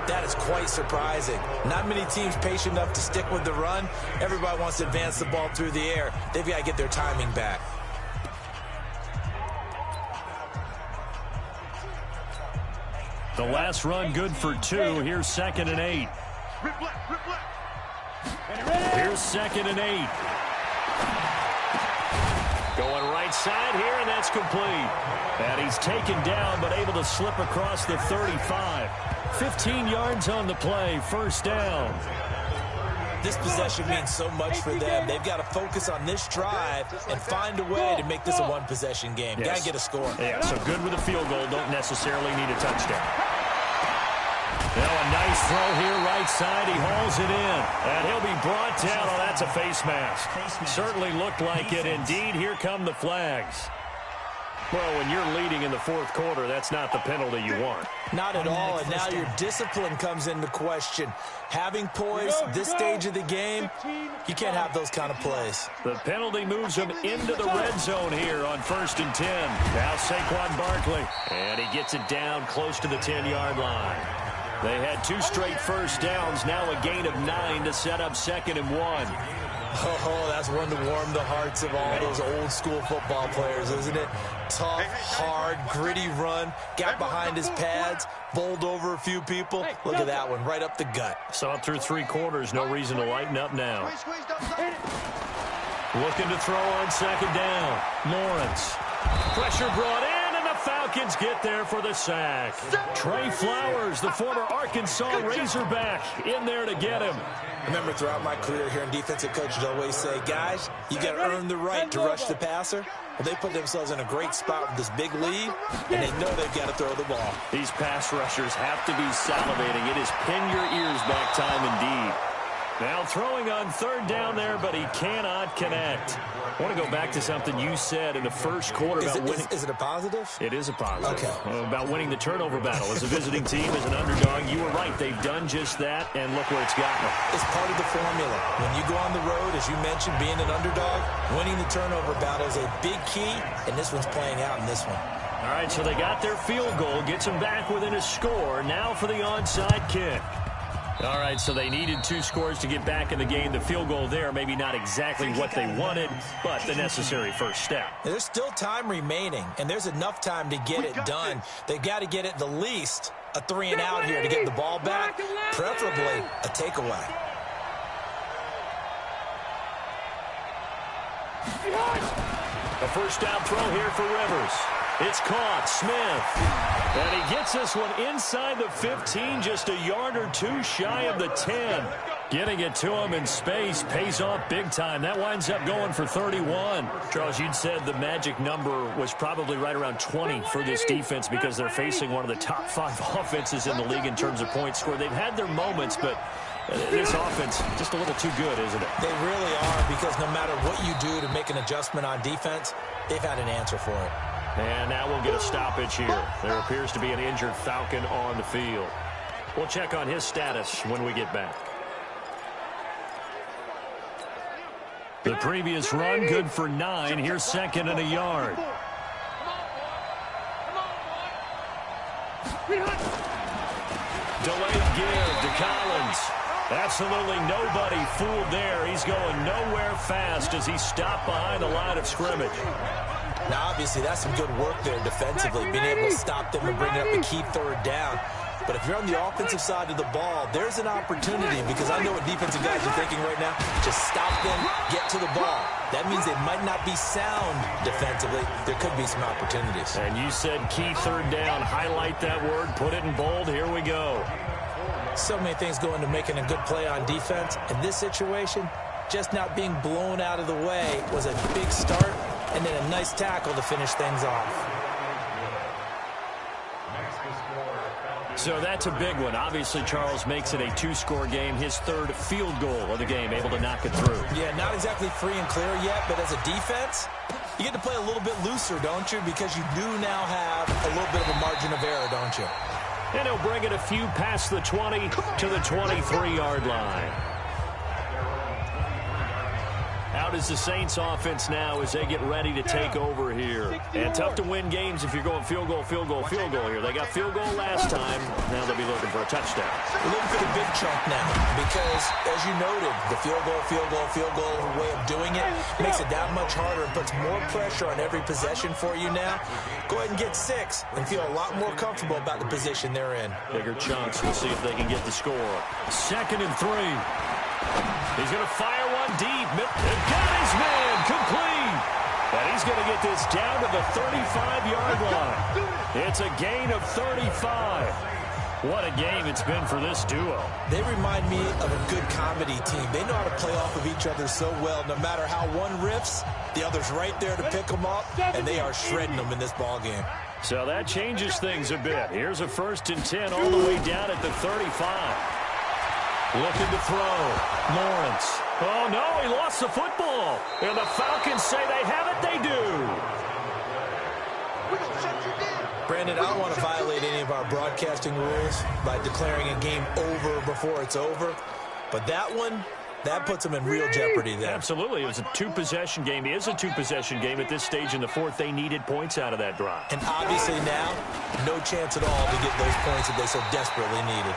that is quite surprising. Not many teams patient enough to stick with the run. Everybody wants to advance the ball through the air. They've got to get their timing back. The last run good for 2. Here's 2nd and 8. Here's 2nd and 8. Going right side here, and that's complete. And he's taken down, but able to slip across the 35. 15 yards on the play, first down. This possession means so much for them. They've got to focus on this drive and find a way to make this a one-possession game. Yes. Got to get a score. Yeah, so good with a field goal. Don't necessarily need a touchdown. Now a nice throw here, right side. He hauls it in. And he'll be brought down. Oh, that's a face mask. Certainly looked like it. Indeed, here come the flags. Well, when you're leading in the 4th quarter, that's not the penalty you want. Not at all, and now your discipline comes into question. Having poise this stage of the game, you can't have those kind of plays. The penalty moves him into the red zone here on 1st and 10. Now Saquon Barkley, and he gets it down close to the 10-yard line. They had 2 straight first downs, now a gain of 9 to set up 2nd and 1. Oh, that's one to warm the hearts of all those old-school football players, isn't it? Tough, hard, gritty run, got behind his pads, bowled over a few people. Look at that one, right up the gut. So up through 3 quarters, no reason to lighten up now. Looking to throw on 2nd down. Lawrence. Pressure brought in, and the Falcons get there for the sack. Trey Flowers, the former Arkansas Razorback, in there to get him. Remember, throughout my career here in defensive coaches always say, guys, you got to earn the right to rush the passer. Well, they put themselves in a great spot with this big lead, and they know they've got to throw the ball. These pass rushers have to be salivating. It is pin your ears back time indeed. Now throwing on 3rd down there, but he cannot connect. I want to go back to something you said in the 1st quarter about winning. Is it a positive? It is a positive. Okay. About winning the turnover battle. As a visiting team, as an underdog, you were right. They've done just that, and look where it's gotten them. It's part of the formula. When you go on the road, as you mentioned, being an underdog, winning the turnover battle is a big key, and this one's playing out in this one. All right, so they got their field goal, gets them back within a score. Now for the onside kick. All right, so they needed 2 scores to get back in the game. The field goal there, maybe not exactly what they wanted, but the necessary first step. There's still time remaining, and there's enough time to get it done. They've got to get it the least a 3 and out here to get the ball back, preferably a takeaway. A first down throw here for Rivers. It's caught. Smith. And he gets this one inside the 15, just a yard or 2 shy of the 10. Getting it to him in space pays off big time. That winds up going for 31. Charles, you'd said the magic number was probably right around 20 for this defense because they're facing one of the top 5 offenses in the league in terms of points scored. They've had their moments, but this offense just a little too good, isn't it? They really are, because no matter what you do to make an adjustment on defense, they've had an answer for it. And now we'll get a stoppage here. There appears to be an injured Falcon on the field. We'll check on his status when we get back. The previous run good for 9. Here's 2nd and a yard. Delayed give to Collins. Absolutely nobody fooled there. He's going nowhere fast as he stopped behind the line of scrimmage. Now, obviously, that's some good work there defensively, being able to stop them and bring up a key 3rd down. But if you're on the offensive side of the ball, there's an opportunity, because I know what defensive guys are thinking right now. Just stop them, get to the ball. That means they might not be sound defensively. There could be some opportunities. And you said key third down. Highlight that word. Put it in bold. Here we go. So many things go into making a good play on defense. In this situation, just not being blown out of the way was a big start, and then a nice tackle to finish things off. So that's a big one. Obviously, Charles makes it a two-score game. His third field goal of the game, able to knock it through. Yeah, not exactly free and clear yet, but as a defense, you get to play a little bit looser, don't you? Because you do now have a little bit of a margin of error, don't you? And he'll bring it a few past the 20 to the 23-yard line. Out is the Saints offense now as they get ready to take over here. And tough to win games if you're going field goal, field goal, field goal here. They got field goal last time. Now they'll be looking for a touchdown. We're looking for the big chunk now because, as you noted, the field goal way of doing it makes it that much harder. It puts more pressure on every possession for you now. Go ahead and get 6 and feel a lot more comfortable about the position they're in. Bigger chunks. We'll see if they can get the score. 2nd and 3. He's going to fire one deep. And got his man complete. And he's going to get this down to the 35-yard line. It's a gain of 35. What a game it's been for this duo. They remind me of a good comedy team. They know how to play off of each other so well. No matter how one riffs, the other's right there to pick them up, and they are shredding them in this ball game. So that changes things a bit. Here's a 1st and 10 all the way down at the 35. Looking to throw. Lawrence. Oh, no, he lost the football. And the Falcons say they have it. They do. Brandon, I don't want to violate any of our broadcasting rules by declaring a game over before it's over. But that one, that puts them in real jeopardy there. Absolutely. It was a two-possession game. It is a two-possession game at this stage in the 4th. They needed points out of that drive. And obviously now, no chance at all to get those points that they so desperately needed.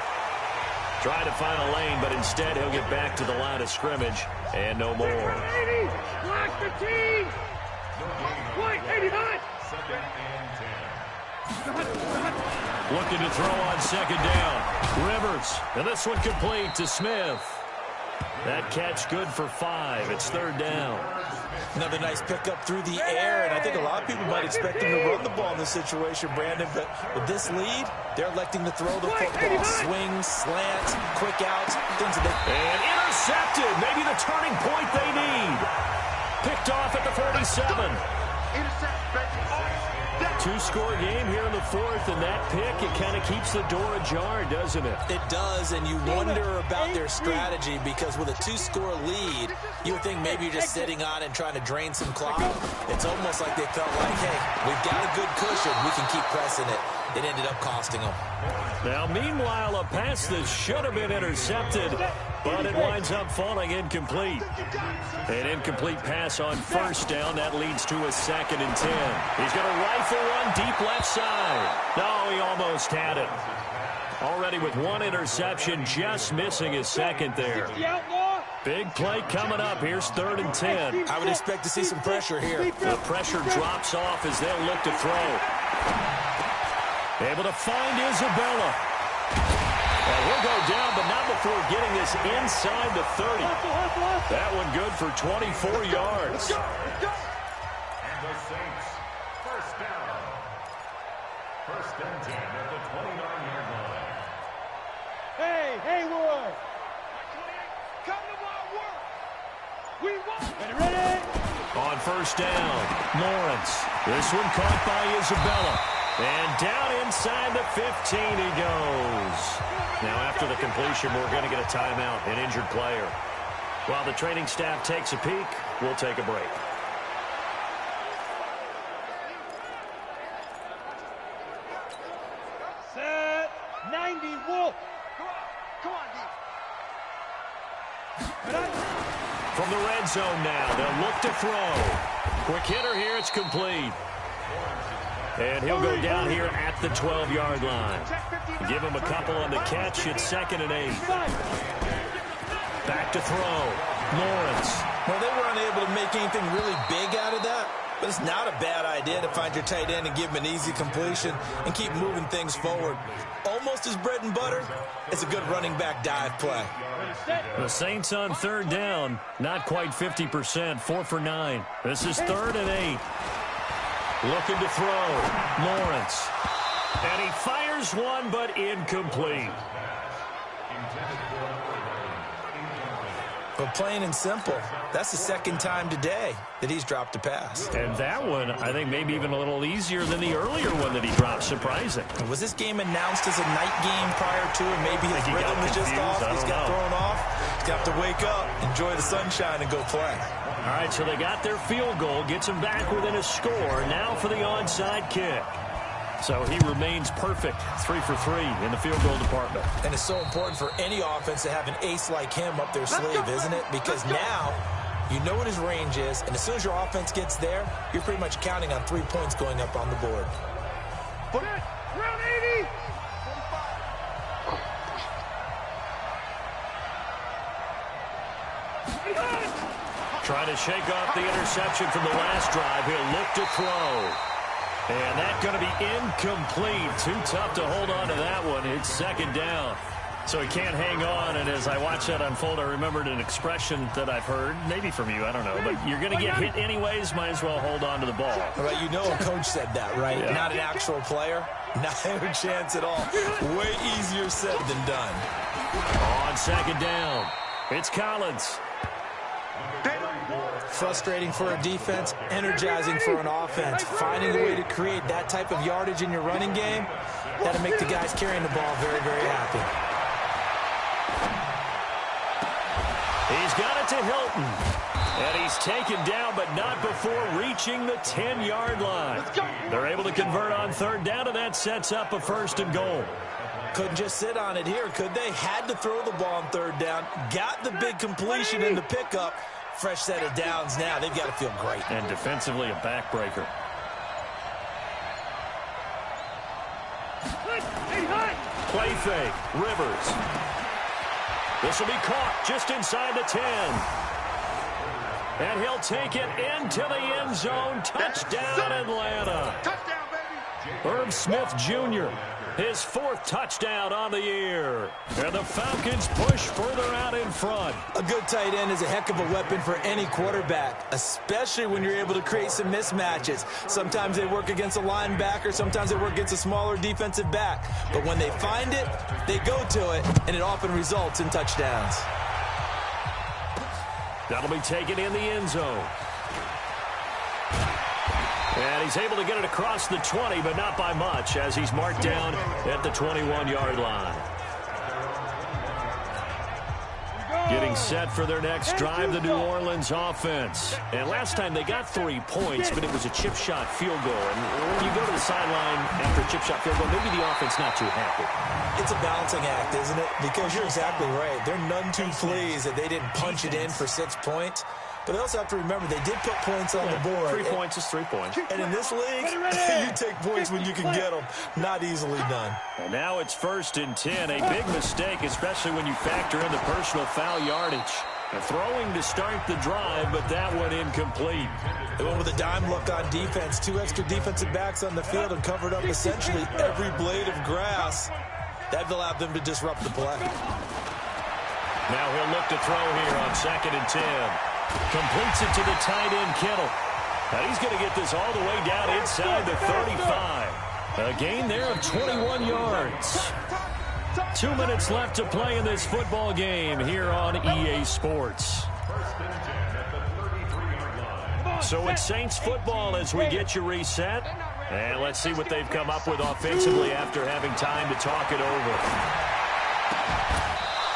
Trying to find a lane, but instead he'll get back to the line of scrimmage and no more. 80, block 15. Point 89. Looking to throw on 2nd down. Rivers, and this one complete to Smith. That catch good for 5. It's 3rd down. Another nice pickup through the air, and I think a lot of people might expect him to run the ball in this situation, Brandon, but with this lead, they're electing to throw the football. Swings, slants, quick outs, things of that. And intercepted. Maybe the turning point they need. Picked off at the 47. Two-score game here in the 4th, and that pick, it kind of keeps the door ajar, doesn't it? It does, and you wonder about their strategy because with a 2-score lead, you would think maybe you're just sitting on and trying to drain some clock. It's almost like they felt like, hey, we've got a good cushion. We can keep pressing it. It ended up costing them. Now, meanwhile, a pass that should have been intercepted, but it winds up falling incomplete. An incomplete pass on 1st down. That leads to a 2nd and 10. He's going to rifle one deep left side. No, he almost had it. Already with 1 interception, just missing his 2nd there. Big play coming up. Here's 3rd and 10. I would expect to see some pressure here. The pressure drops off as they'll look to throw. Able to find Isabella. And he'll go down, but not before getting this inside the 30. That one good for 24 yards. And the Saints, 1st down. 1st and 10 at the 29-yard line. Hey, Haywood. Come to my work. We won. Ready? On 1st down, Lawrence. This one caught by Isabella. And down inside the 15 he goes. Now after the completion, we're going to get a timeout, an injured player. While the training staff takes a peek, we'll take a break. Set 90 Wolf. Come on, D. From the red zone now, they'll look to throw. Quick hitter here, it's complete. And he'll go down here at the 12-yard line. Give him a couple on the catch. It's 2nd and 8. Back to throw. Lawrence. Well, they were unable to make anything really big out of that. But it's not a bad idea to find your tight end and give him an easy completion and keep moving things forward. Almost as bread and butter as a good running back dive play. The Saints on third down, not quite 50%, 4 for 9. This is 3rd and 8. Looking to throw, Lawrence. And he fires one, but incomplete. But plain and simple, that's the second time today that he's dropped a pass. And that one, I think, maybe even a little easier than the earlier one that he dropped. Surprising. Was this game announced as a night game prior to, and maybe his rhythm is just off? He's got thrown off. He's got to wake up, enjoy the sunshine, and go play. All right, so they got their field goal, gets them back within a score. Now for the onside kick. So he remains perfect, 3 for 3 in the field goal department. And it's so important for any offense to have an ace like him up their sleeve, isn't it? Because now you know what his range is, and as soon as your offense gets there, you're pretty much counting on 3 points going up on the board. Round 80. Trying to shake off the interception from the last drive. He'll look to throw. And that's going to be incomplete. Too tough to hold on to that one. It's 2nd down. So he can't hang on. And as I watch that unfold, I remembered an expression that I've heard, maybe from you, I don't know. But you're going to get hit anyways, might as well hold on to the ball. Right, you know a coach said that, right? Yeah. Not an actual player. Not a chance at all. Way easier said than done. On 2nd down, it's Collins. Frustrating for a defense, energizing for an offense. Finding a way to create that type of yardage in your running game, that'll make the guys carrying the ball very, very happy. He's got it to Hilton. And he's taken down, but not before reaching the 10-yard line. They're able to convert on 3rd down, and that sets up a 1st and goal. Couldn't just sit on it here, could they? Had to throw the ball on 3rd down. Got the big completion in the pickup. Fresh set of downs now. They've got to feel great. And defensively, a backbreaker. Play fake. Rivers. This will be caught just inside the 10. And he'll take it into the end zone. Touchdown, Atlanta. Touchdown, baby. Herb Smith Jr., his 4th touchdown on the year. And the Falcons push further out in front. A good tight end is a heck of a weapon for any quarterback, especially when you're able to create some mismatches. Sometimes they work against a linebacker, sometimes they work against a smaller defensive back. But when they find it, they go to it, and it often results in touchdowns. That'll be taken in the end zone. And he's able to get it across the 20, but not by much, as he's marked down at the 21-yard line. Getting set for their next drive, the New Orleans offense. And last time they got 3 points, but it was a chip shot field goal. And when you go to the sideline after a chip shot field goal, maybe the offense not too happy. It's a balancing act, isn't it? Because you're exactly right. They're none too pleased that they didn't punch it in for 6 points. But they also have to remember they did put points on the board. 3 points is 3 points. And in this league, you take points when you can get them. Not easily done. And now it's 1st and 10. A big mistake, especially when you factor in the personal foul yardage. Throwing to start the drive, but that one incomplete. They went with a dime look on defense. 2 extra defensive backs on the field and covered up essentially every blade of grass. That allowed them to disrupt the play. Now he'll look to throw here on 2nd and 10. Completes it to the tight end, Kittle. Now he's going to get this all the way down inside the 35. A gain there of 21 yards. 2 minutes left to play in this football game here on EA Sports. So it's Saints football as we get you reset. And let's see what they've come up with offensively after having time to talk it over.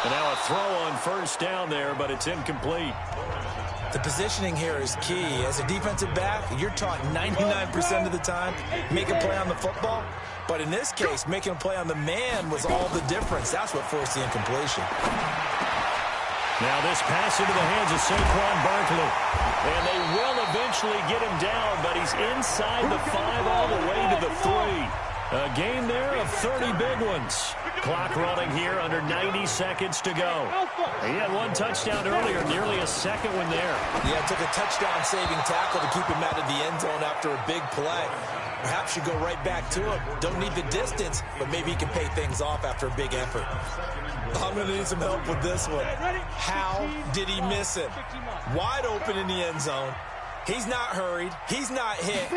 And now a throw on 1st down there, but it's incomplete. The positioning here is key. As a defensive back, you're taught 99% of the time, make a play on the football. But in this case, making a play on the man was all the difference. That's what forced the incompletion. Now this pass into the hands of Saquon Barkley. And they will eventually get him down, but he's inside the 5 all the way to the 3. A gain there of 30 big ones. Clock running here, under 90 seconds to go. He had one touchdown earlier, nearly a second one there. Yeah, took a touchdown-saving tackle to keep him out of the end zone after a big play. Perhaps you go right back to him. Don't need the distance, but maybe he can pay things off after a big effort. I'm going to need some help with this one. How did he miss it? Wide open in the end zone. He's not hurried. He's not hit.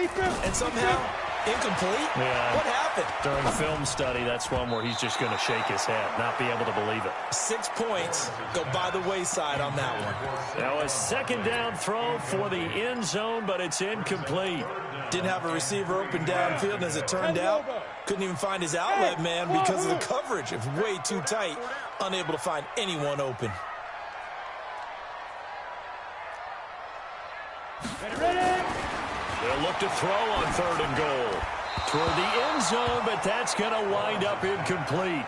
And somehow, incomplete? Yeah. What happened? During film study, that's one where he's just going to shake his head, not be able to believe it. 6 points go by the wayside on that one. Now a second down throw for the end zone, but it's incomplete. Didn't have a receiver open downfield, and as it turned out, couldn't even find his outlet man because of the coverage. It's way too tight, unable to find anyone open. They'll look to throw on 3rd and goal. Toward the end zone, but that's going to wind up incomplete.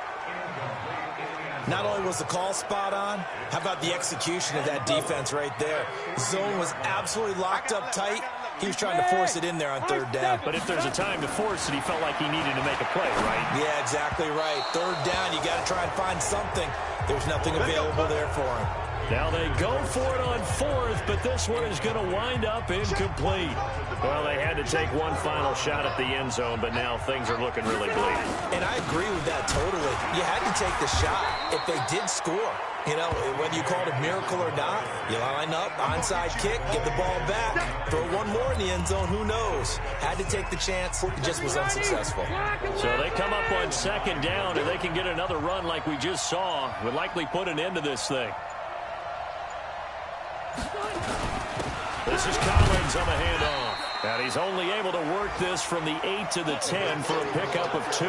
Not only was the call spot on, how about the execution of that defense right there? Zone was absolutely locked up tight. He was trying to force it in there on 3rd down. But if there's a time to force it, he felt like he needed to make a play, right? Yeah, exactly right. 3rd down, you got to try and find something. There's nothing available there for him. Now they go for it on 4th, but this one is going to wind up incomplete. Well, they had to take one final shot at the end zone, but now things are looking really bleak. And I agree with that totally. You had to take the shot if they did score. You know, whether you call it a miracle or not, you line up, onside kick, get the ball back, throw one more in the end zone, who knows? Had to take the chance, it just was unsuccessful. So they come up on 2nd down, and they can get another run like we just saw. Would likely put an end to this thing. This is Collins on the handoff. And he's only able to work this from the 8 to the 10 for a pickup of 2.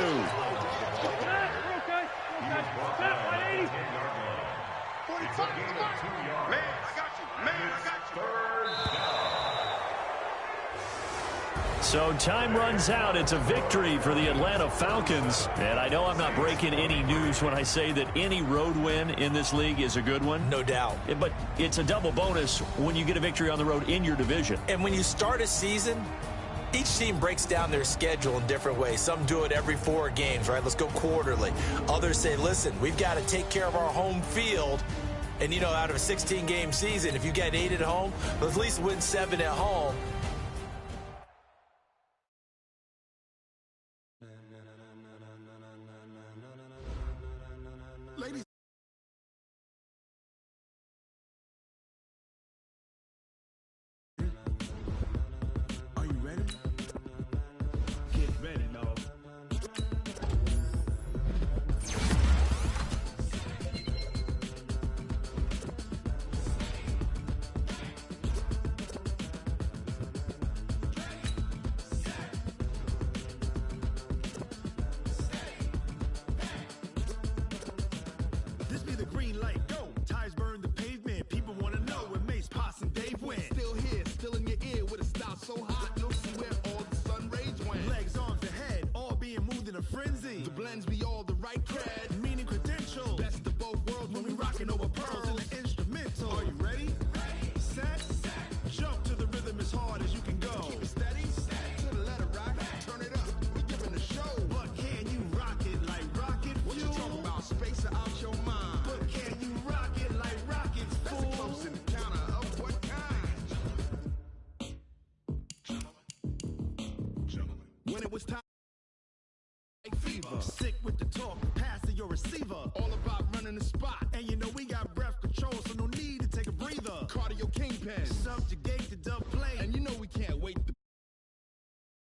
So time runs out. It's a victory for the Atlanta Falcons. And I know I'm not breaking any news when I say that any road win in this league is a good one. No doubt. But it's a double bonus when you get a victory on the road in your division. And when you start a season, each team breaks down their schedule in different ways. Some do it every 4 games, right? Let's go quarterly. Others say, listen, we've got to take care of our home field. And, you know, out of a 16-game season, if you get 8 at home, let's at least win 7 at home. Sick with the talk, pass to your receiver. All about running the spot. And you know we got breath control, so no need to take a breather. Cardio kingpin, subject